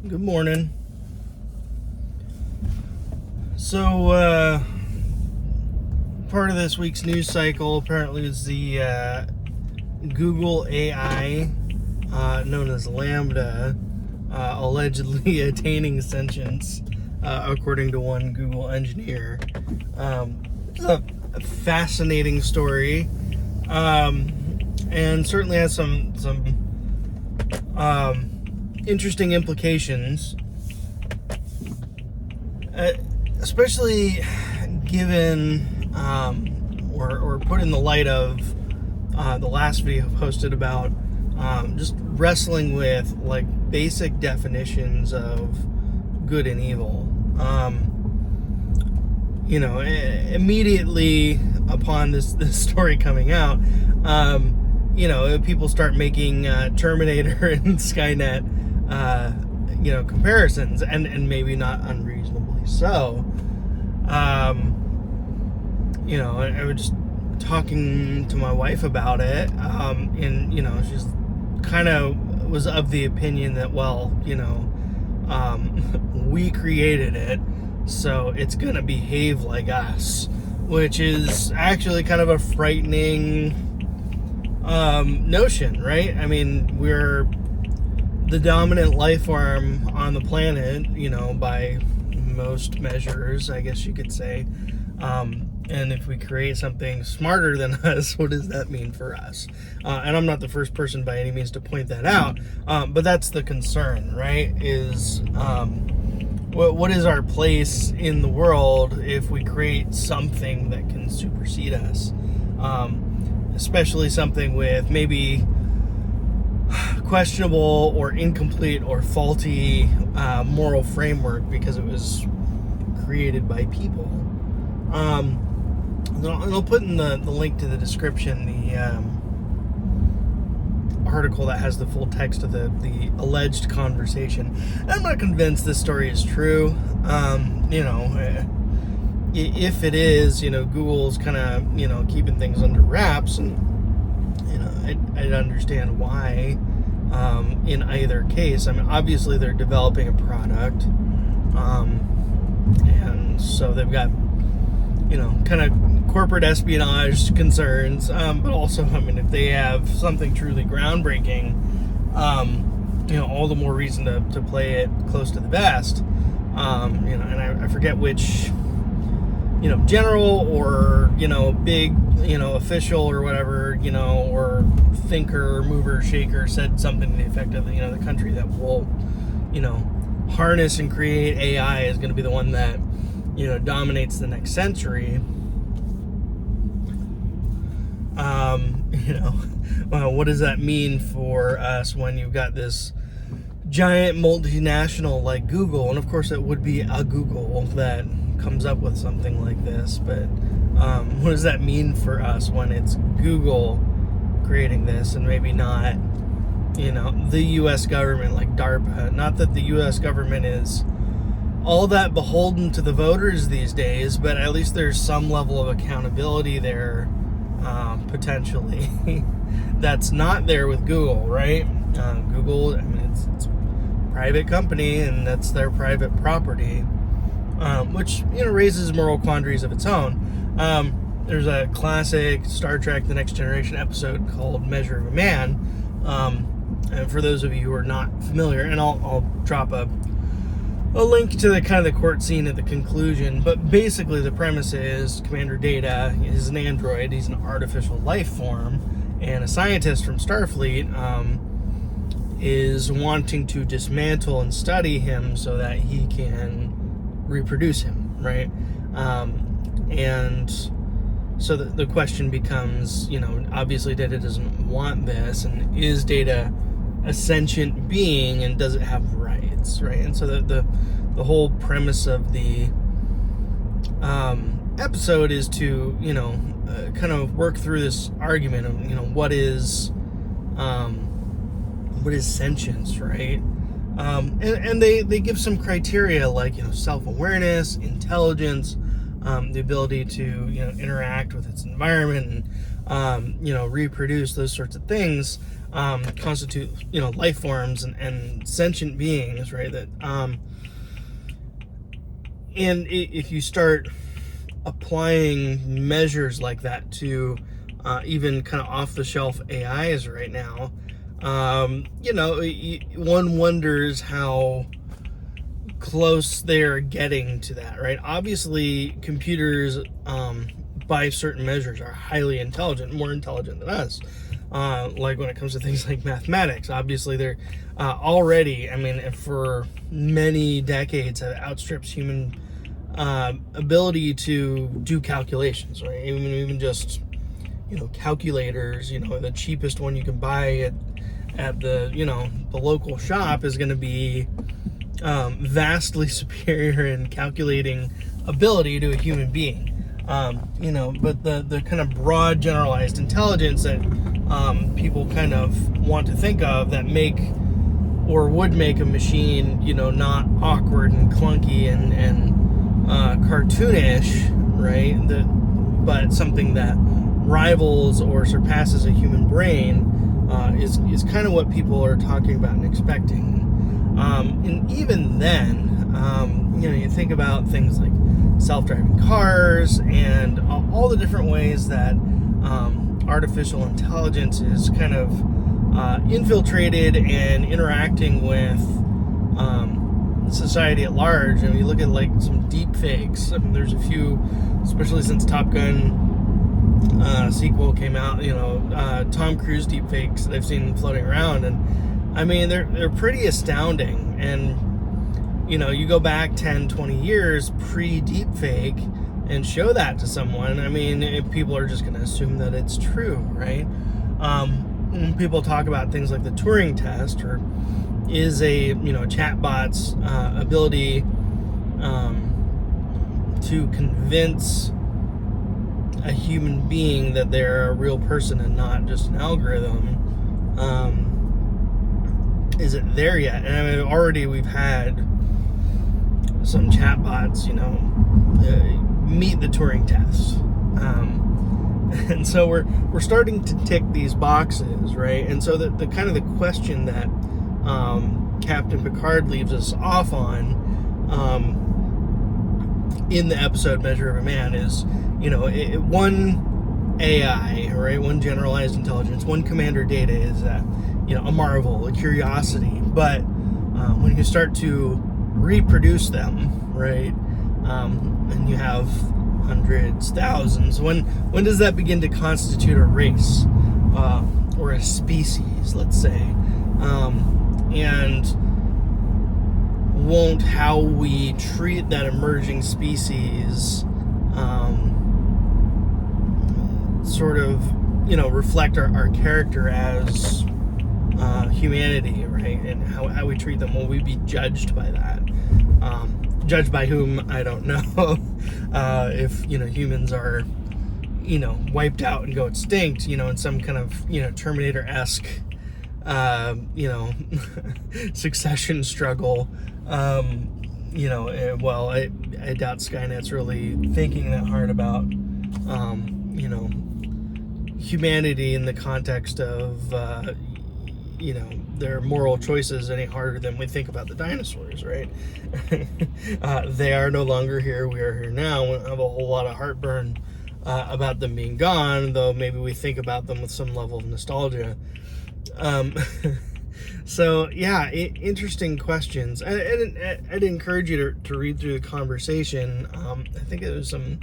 Good morning. So, part of this week's news cycle apparently is the Google AI, known as LaMDA, allegedly attaining sentience, according to one Google engineer. It's a fascinating story, and certainly has some interesting implications, especially given or put in the light of the last video posted about just wrestling with like basic definitions of good and evil. Immediately upon this story coming out, people start making Terminator and Skynet comparisons, and maybe not unreasonably so. I was just talking to my wife about it, and she's kind of was of the opinion that, we created it, so it's gonna behave like us, which is actually kind of a frightening notion, right? I mean, we're the dominant life form on the planet, by most measures, I guess you could say. And if we create something smarter than us, what does that mean for us? And I'm not the first person by any means to point that out, but that's the concern, right? Is what is our place in the world if we create something that can supersede us? Especially something with maybe questionable or incomplete or faulty moral framework because it was created by people. I'll put in the link to the description the article that has the full text of the alleged conversation. I'm not convinced this story is true. If it is, Google's kind of, keeping things under wraps, and I'd understand why. In either case, I mean, obviously they're developing a product, and so they've got, kind of corporate espionage concerns, but also, I mean, if they have something truly groundbreaking, all the more reason to play it close to the vest. And I forget which, general or, big, official or whatever, or thinker, mover, shaker said something to the effect of, the country that will, harness and create AI is going to be the one that, dominates the next century. Well, what does that mean for us when you've got this giant multinational like Google? And of course it would be a Google that comes up with something like this, but what does that mean for us when it's Google creating this and maybe not, the U.S. government like DARPA? Not that the U.S. government is all that beholden to the voters these days, but at least there's some level of accountability there, potentially, that's not there with Google, right? Google, I mean, it's a private company, and that's their private property, which, raises moral quandaries of its own. There's a classic Star Trek The Next Generation episode called Measure of a Man, and for those of you who are not familiar, and I'll drop a link to the kind of the court scene at the conclusion, but basically the premise is Commander Data is an android, he's an artificial life form, and a scientist from Starfleet is wanting to dismantle and study him so that he can reproduce him, right? And so the question becomes, obviously Data doesn't want this, and is Data a sentient being, and does it have rights, right? And so the whole premise of the episode is to kind of work through this argument of what is sentience, right? And they give some criteria like self-awareness, intelligence, the ability to interact with its environment, and reproduce, those sorts of things. constitute, life forms and sentient beings, right? That and if you start applying measures like that to even kind of off-the-shelf AIs right now, one wonders how close they're getting to that, right? Obviously, computers, by certain measures, are highly intelligent, more intelligent than us. Like when it comes to things like mathematics, obviously they're already, for many decades have outstripped human ability to do calculations, right? Even just, calculators, the cheapest one you can buy at the, the local shop is going to be vastly superior in calculating ability to a human being. But the kind of broad generalized intelligence that people kind of want to think of that make or would make a machine, not awkward and clunky and cartoonish, right? But something that rivals or surpasses a human brain is kind of what people are talking about and expecting. And even then, you think about things like self-driving cars and all the different ways that artificial intelligence is kind of infiltrated and interacting with society at large. And you look at like some deep fakes. There's a few, especially since Top Gun sequel came out, Tom Cruise deep fakes that I've seen floating around, and they're pretty astounding. And you go back 10, 20 years pre-deep fake and show that to someone, people are just going to assume that it's true, right? When people talk about things like the Turing test, or is a chatbot's ability to convince a human being that they're a real person and not just an algorithm, is it there yet? And already we've had some chatbots, meet the Turing test, and so we're starting to tick these boxes, right? And so the kind of the question that Captain Picard leaves us off on in the episode Measure of a Man is, one AI, right? One generalized intelligence, one commander data is a marvel, a curiosity. But when you start to reproduce them, right, and you have hundreds, thousands, when does that begin to constitute a race or a species, let's say? And won't how we treat that emerging species sort of, reflect our character as humanity, right? And how we treat them? Will we be judged by that? Judged by whom, I don't know. If, humans are, wiped out and go extinct, in some kind of, Terminator-esque, succession struggle. Well, I doubt Skynet's really thinking that hard about, humanity in the context of, their moral choices any harder than we think about the dinosaurs, right? They are no longer here. We are here now. We don't have a whole lot of heartburn about them being gone, though maybe we think about them with some level of nostalgia. So yeah, interesting questions. I'd encourage you to read through the conversation. I think it was some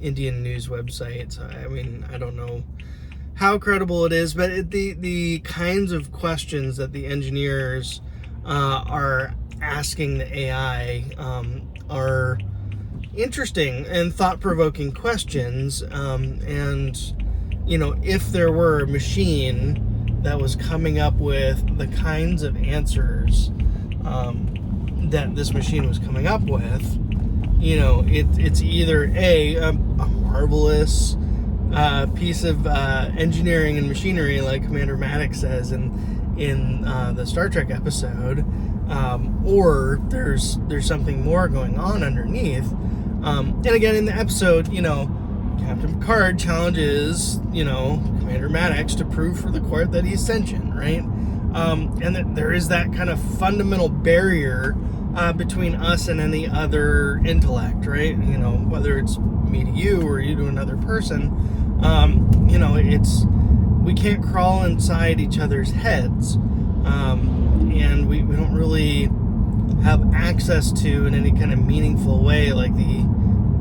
Indian news websites. I don't know how credible it is, but the kinds of questions that the engineers are asking the AI are interesting and thought-provoking questions. And if there were a machine that was coming up with the kinds of answers that this machine was coming up with, it's either a marvelous piece of engineering and machinery, like Commander Maddox says in the Star Trek episode, or there's something more going on underneath. And again, in the episode, Captain Picard challenges, Commander Maddox to prove for the court that he's sentient, right? And that there is that kind of fundamental barrier between us and any other intellect, right? Whether it's me to you or you to another person, we can't crawl inside each other's heads, and we don't really have access to, in any kind of meaningful way, like the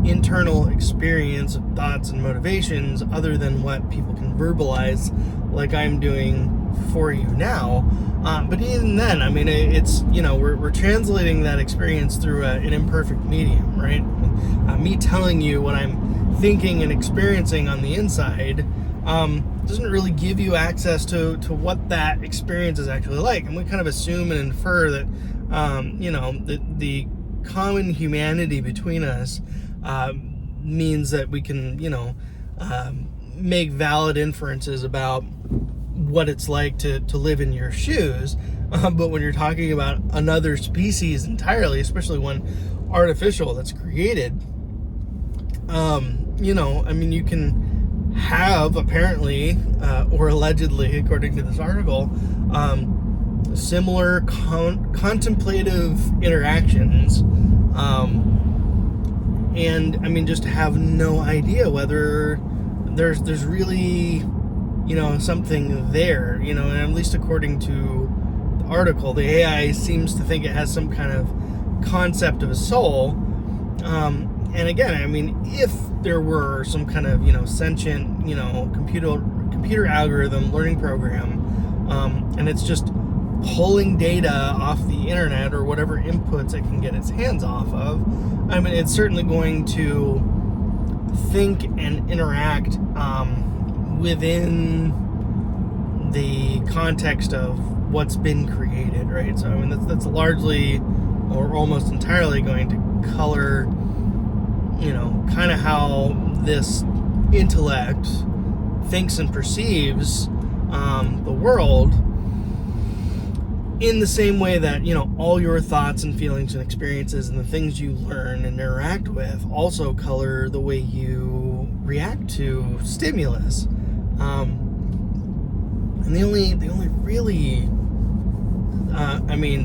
internal experience of thoughts and motivations, other than what people can verbalize, like I'm doing for you now. But even then, I mean, it's, we're translating that experience through an imperfect medium, right? Me telling you what I'm thinking and experiencing on the inside doesn't really give you access to what that experience is actually like. And we kind of assume and infer that, the common humanity between us means that we can, make valid inferences about what it's like to live in your shoes. But when you're talking about another species entirely, especially one artificial that's created, you can have, apparently, or allegedly, according to this article, similar contemplative interactions, and just have no idea whether there's really something there, and at least according to the article, the AI seems to think it has some kind of concept of a soul. And again, if there were some kind of sentient computer algorithm learning program, and it's just pulling data off the internet or whatever inputs it can get its hands off of, it's certainly going to think and interact within the context of what's been created, right? So that's largely or almost entirely going to color kind of how this intellect thinks and perceives the world, in the same way that all your thoughts and feelings and experiences and the things you learn and interact with also color the way you react to stimulus. And the only really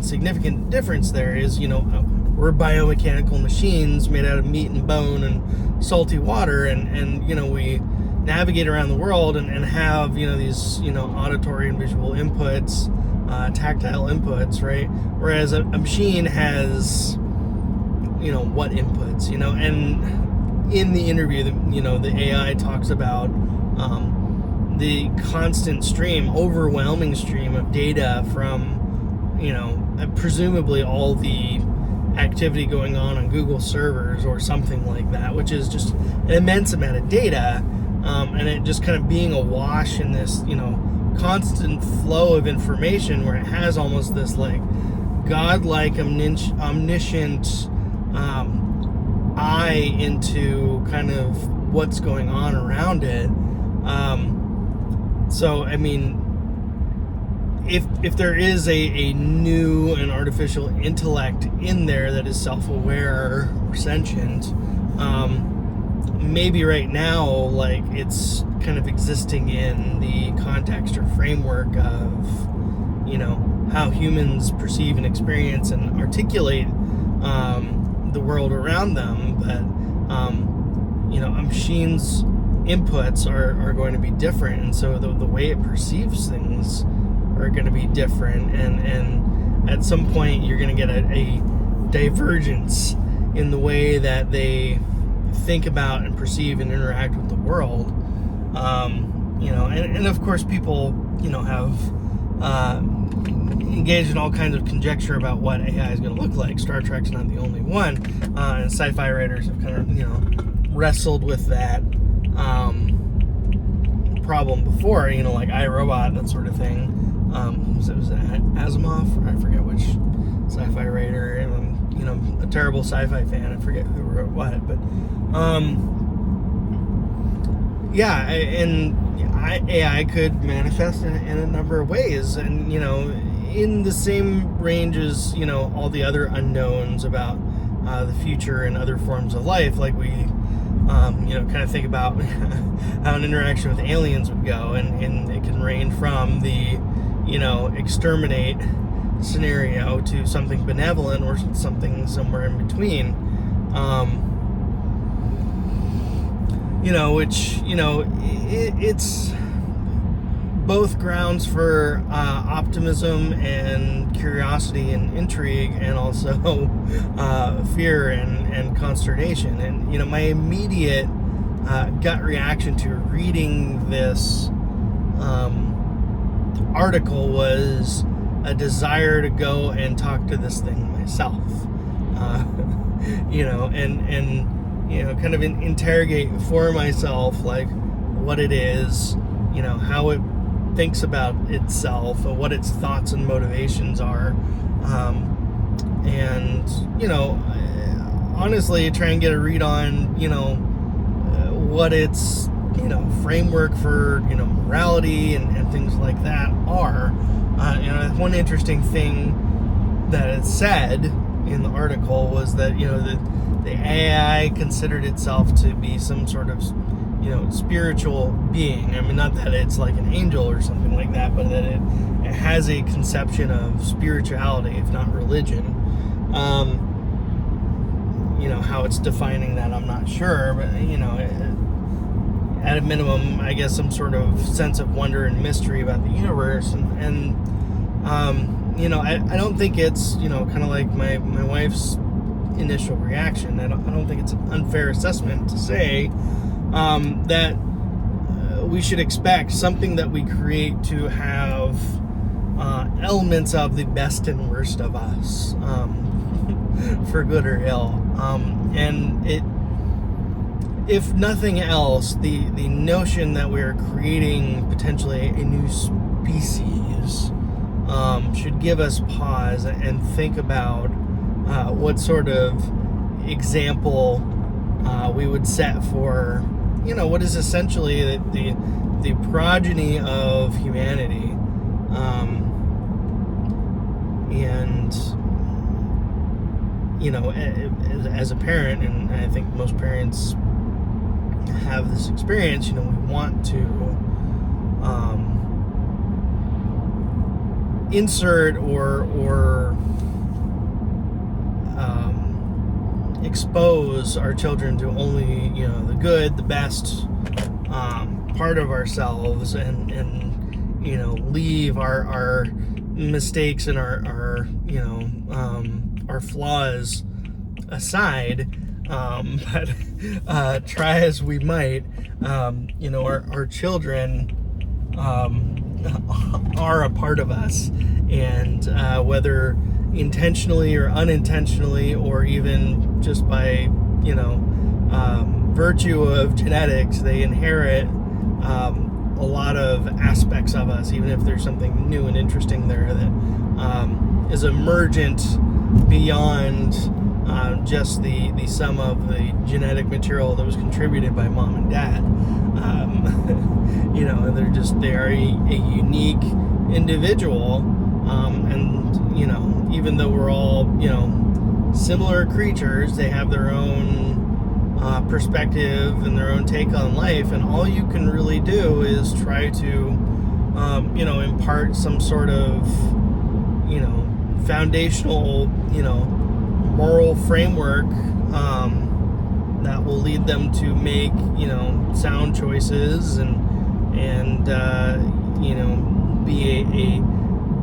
significant difference there is we're biomechanical machines made out of meat and bone and salty water, and we navigate around the world and have these auditory and visual inputs, tactile inputs, right? Whereas a machine has what inputs, and in the interview, the AI talks about the constant stream, overwhelming stream of data from presumably all the activity going on Google servers or something like that, which is just an immense amount of data, and it just kind of being awash in this constant flow of information, where it has almost this like godlike omniscient eye into kind of what's going on around it. So if there is a new and artificial intellect in there that is self-aware or sentient, maybe right now, like, it's kind of existing in the context or framework of how humans perceive and experience and articulate the world around them. But a machine's inputs are going to be different, and so the way it perceives things are going to be different, and at some point you're going to get a divergence in the way that they think about and perceive and interact with the world. And of course people have engaged in all kinds of conjecture about what AI is going to look like. Star Trek's not the only one, and sci-fi writers have kind of wrestled with that problem before, like iRobot, that sort of thing. Was it Asimov? I forget which sci-fi writer. I'm a terrible sci-fi fan. I forget who wrote what, but AI could manifest in a number of ways, and in the same range as all the other unknowns about the future and other forms of life. Like we Kind of think about how an interaction with aliens would go, and it can range from the, exterminate scenario to something benevolent or something somewhere in between. It's both grounds for optimism and curiosity and intrigue, and also fear and consternation. And my immediate gut reaction to reading this article was a desire to go and talk to this thing myself, kind of interrogate for myself, like, what it is, how it thinks about itself, and what its thoughts and motivations are, honestly try and get a read on what its framework for morality and things like that are. One interesting thing that it said in the article was that the AI considered itself to be some sort of spiritual being. I mean, not that it's like an angel or something like that, but that it has a conception of spirituality, if not religion. How it's defining that, I'm not sure, but at a minimum, I guess some sort of sense of wonder and mystery about the universe. And I don't think it's kind of like my wife's initial reaction. I don't think it's an unfair assessment to say that we should expect something that we create to have elements of the best and worst of us, for good or ill. And it, if nothing else, the notion that we're creating potentially a new species should give us pause and think about what sort of example we would set for what is essentially the progeny of humanity, and as a parent, and I think most parents have this experience, we want to insert or expose our children to only the good, the best part of ourselves, and leave our mistakes and our flaws aside. But try as we might, our children are a part of us, and whether intentionally or unintentionally, or even just by virtue of genetics, they inherit a lot of aspects of us, even if there's something new and interesting there that is emergent beyond just the sum of the genetic material that was contributed by mom and dad. They are a unique individual, and even though we're all similar creatures, they have their own perspective and their own take on life, and all you can really do is try to impart some sort of foundational moral framework that will lead them to make sound choices and be a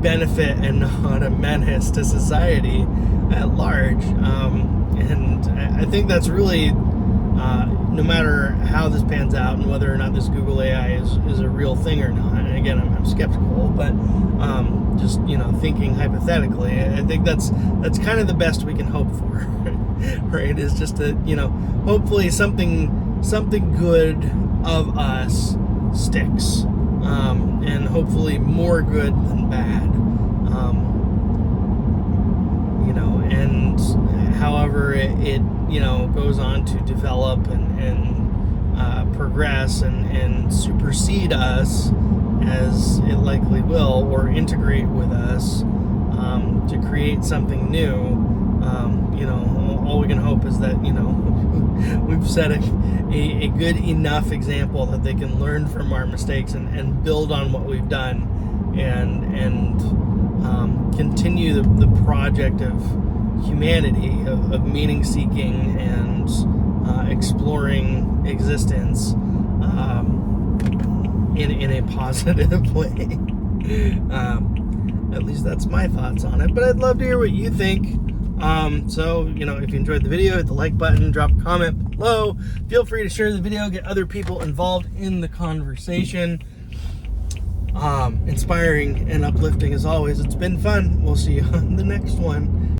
benefit and not a menace to society at large. And I think that's really, no matter how this pans out and whether or not this Google AI is a real thing or not, and again, I'm skeptical, but just thinking hypothetically, I think that's kind of the best we can hope for, right? Is just that hopefully something good of us sticks, and hopefully more good than bad, and however it goes on to develop and progress and supersede us, as it likely will, or integrate with us to create something new. All we can hope is that, we've set a good enough example that they can learn from our mistakes and build on what we've done, and continue the project of humanity, of meaning seeking and exploring existence in a positive way. At least that's my thoughts on it, but I'd love to hear what you think. So, if you enjoyed the video, hit the like button, drop a comment below. Feel free to share the video, get other people involved in the conversation. Inspiring and uplifting as always. It's been fun. We'll see you on the next one.